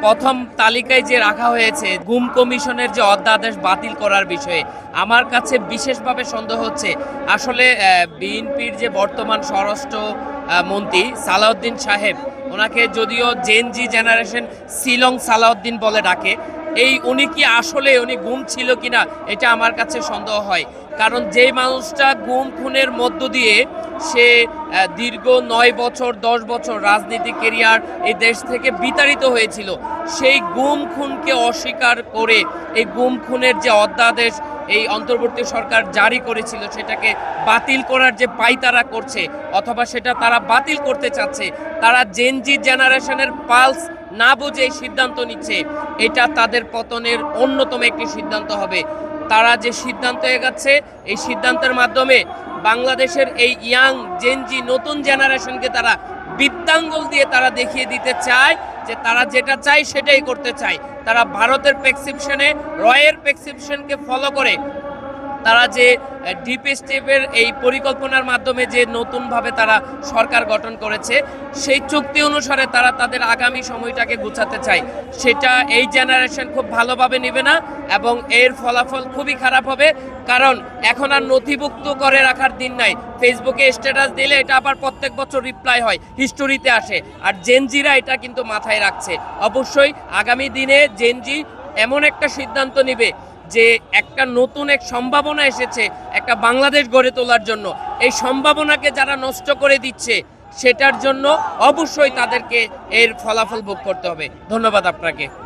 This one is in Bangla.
প্রথম তালিকায় যে রাখা হয়েছে গুম কমিশনের যে অধ্যাদেশ বাতিল করার বিষয়ে আমার কাছে বিশেষভাবে সন্দেহ হচ্ছে। আসলে বিএনপির যে বর্তমান স্বরাষ্ট্র মন্ত্রী সালাউদ্দিন সাহেব, ওনাকে যদিও জেনজি জেনারেশন শিলং সালাউদ্দিন বলে ডাকে, উনি কি আসলে উনি গুম ছিল কিনা এটা আমার কাছে সন্দেহ হয়। কারণ যেই মানুষটা গুম খুনের মধ্য দিয়ে সে দীর্ঘ 9 বছর 10 বছর রাজনীতিক কেরিয়ার এই দেশ থেকে বিতাড়িত হয়েছিল, সেই গুম খুনকে অস্বীকার করে এই গুম খুনের যে অধ্যাদেশ এই অন্তর্বর্তী সরকার জারি করেছিল সেটাকে বাতিল করার যে পায়তারা করছে, অথবা সেটা তারা বাতিল করতে চাচ্ছে, তারা জেনজি জেনারেশনের পালস না বুঝে এই সিদ্ধান্ত নিচ্ছে, এটা তাদের পতনের অন্যতম একটি সিদ্ধান্ত হবে। তারা যে সিদ্ধান্ত এগাচ্ছে এই সিদ্ধান্তের মাধ্যমে বাংলাদেশের এই ইয়াং জেনজি নতুন জেনারেশনকে তারা বৃত্তাঙ্গুল দিয়ে তারা দেখিয়ে দিতে চায় যে তারা যেটা চায় সেটাই করতে চায়। তারা ভারতের প্রেসক্রিপশনে রয়ের প্রেসক্রিপশনকে ফলো করে তারা যে ডিপ স্টেপের এই পরিকল্পনার মাধ্যমে যে নতুনভাবে তারা সরকার গঠন করেছে সেই চুক্তি অনুসারে তারা তাদের আগামী সময়টাকে গুছাতে চায়, সেটা এই জেনারেশন খুব ভালোভাবে নেবে না এবং এর ফলাফল খুবই খারাপ হবে। কারণ এখন আর নথিভুক্ত করে রাখার দিন নাই, ফেসবুকে স্ট্যাটাস দিলে এটা আবার প্রত্যেক বছর রিপ্লাই হয়, হিস্টোরিতে আসে। আর জেনজিরা এটা কিন্তু মাথায় রাখছে। অবশ্যই আগামী দিনে জেনজি এমন একটা সিদ্ধান্ত নেবে যে একটা নতুন এক সম্ভাবনা এসেছে একটা বাংলাদেশ গড়ে তোলার জন্য, এই সম্ভাবনাকে যারা নষ্ট করে দিচ্ছে সেটার জন্য অবশ্যই তাদেরকে এর ফলাফল ভোগ করতে হবে। ধন্যবাদ আপনাকে।